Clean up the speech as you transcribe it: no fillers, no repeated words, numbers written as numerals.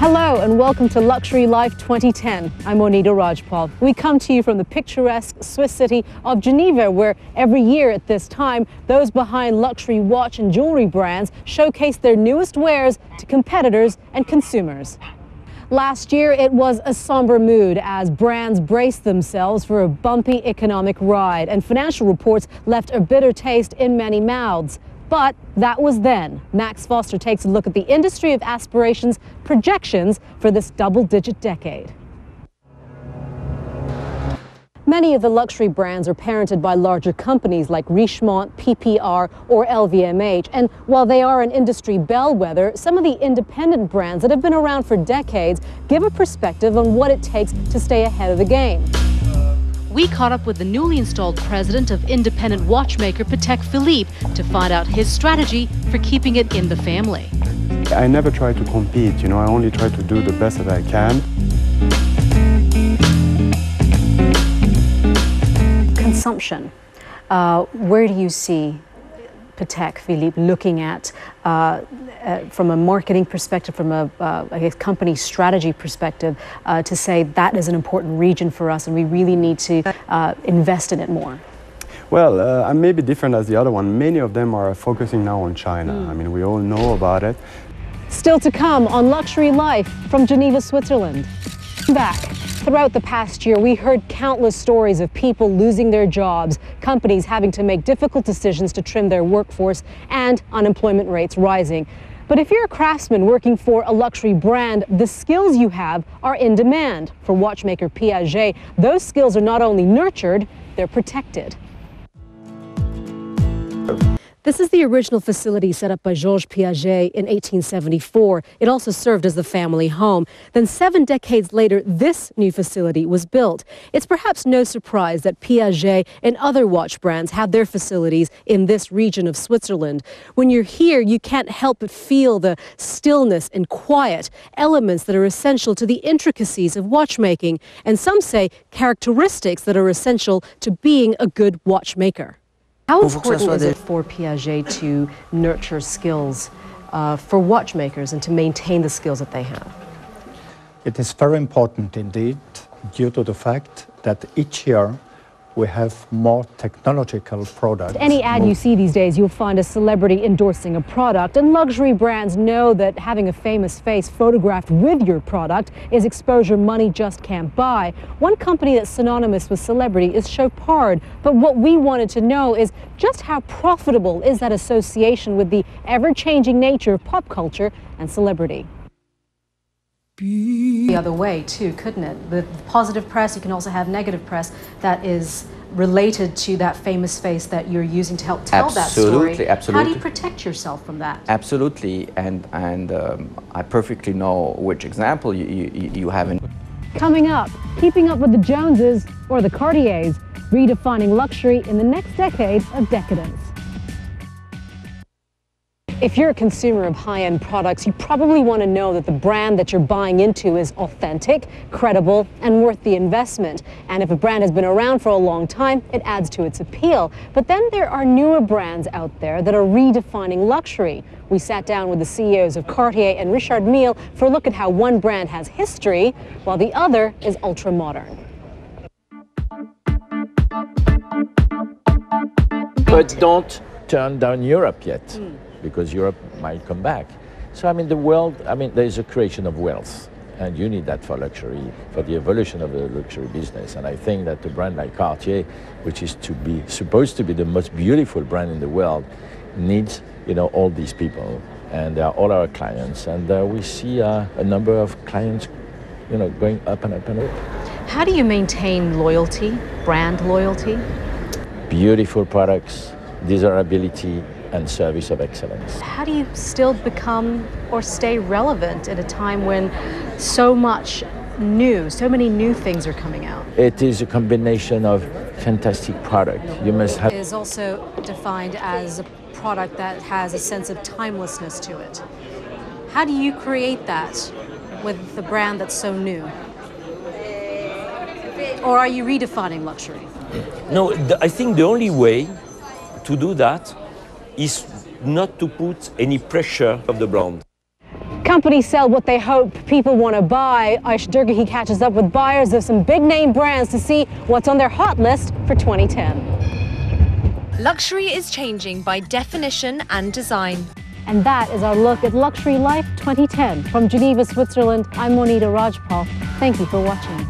Hello and welcome to Luxury Life 2010. I'm Monita Rajpal. We come to you from the picturesque Swiss city of Geneva, where every year at this time, those behind luxury watch and jewelry brands showcase their newest wares to competitors and consumers. Last year, it was a somber mood as brands braced themselves for a bumpy economic ride, and financial reports left a bitter taste in many mouths. But that was then. Max Foster takes a look at the industry of aspirations projections for this double-digit decade. Many of the luxury brands are parented by larger companies like Richemont, PPR, or LVMH. And while they are an industry bellwether, some of the independent brands that have been around for decades give a perspective on what it takes to stay ahead of the game. We caught up with the newly installed president of independent watchmaker Patek Philippe to find out his strategy for keeping it in the family. I never try to compete, I only try to do the best that I can. Consumption. Where do you see Patek Philippe looking at from a marketing perspective, from a company strategy perspective, to say that is an important region for us and we really need to invest in it more? Well, I may be different as the other one. Many of them are focusing now on China. I mean, we all know about it. Still to come on Luxury Life from Geneva, Switzerland. Back. Throughout the past year, we heard countless stories of people losing their jobs, companies having to make difficult decisions to trim their workforce, and unemployment rates rising. But if you're a craftsman working for a luxury brand, the skills you have are in demand. For watchmaker Piaget, those skills are not only nurtured, they're protected. This is the original facility set up by Georges Piaget in 1874. It also served as the family home. Then 7 decades later, this new facility was built. It's perhaps no surprise that Piaget and other watch brands have their facilities in this region of Switzerland. When you're here, you can't help but feel the stillness and quiet, elements that are essential to the intricacies of watchmaking, and some say characteristics that are essential to being a good watchmaker. How important is it for Piaget to nurture skills for watchmakers and to maintain the skills that they have? It is very important indeed, due to the fact that each year we have more technological products. Any ad you see these days, you'll find a celebrity endorsing a product, and luxury brands know that having a famous face photographed with your product is exposure money just can't buy. One company that's synonymous with celebrity is Chopard, but what we wanted to know is just how profitable is that association with the ever-changing nature of pop culture and celebrity? The other way too, couldn't it? With positive press, you can also have negative press that is related to that famous face that you're using to help tell that story. Absolutely. How do you protect yourself from that? Absolutely, and I perfectly know which example you have in. Coming up, keeping up with the Joneses or the Cartiers, redefining luxury in the next decade of decadence. If you're a consumer of high-end products, you probably want to know that the brand that you're buying into is authentic, credible, and worth the investment. And if a brand has been around for a long time, it adds to its appeal. But then there are newer brands out there that are redefining luxury. We sat down with the CEOs of Cartier and Richard Mille for a look at how one brand has history, while the other is ultra-modern. But don't turn down Europe yet. Because Europe might come back. So, the world, there's a creation of wealth, and you need that for luxury, for the evolution of the luxury business. And I think that a brand like Cartier, which is supposed to be the most beautiful brand in the world, needs, all these people. And they are all our clients. And we see a number of clients, going up and up and up. How do you maintain loyalty, brand loyalty? Beautiful products, desirability, and service of excellence. How do you still become or stay relevant at a time when so many new things are coming out? It is a combination of fantastic product. You must have. It is also defined as a product that has a sense of timelessness to it. How do you create that with the brand that's so new? Or are you redefining luxury? No, I think the only way to do that is not to put any pressure of the brand. Companies sell what they hope people want to buy. Aish Durgahi catches up with buyers of some big-name brands to see what's on their hot list for 2010. Luxury is changing by definition and design. And that is our look at Luxury Life 2010. From Geneva, Switzerland, I'm Monita Rajpal. Thank you for watching.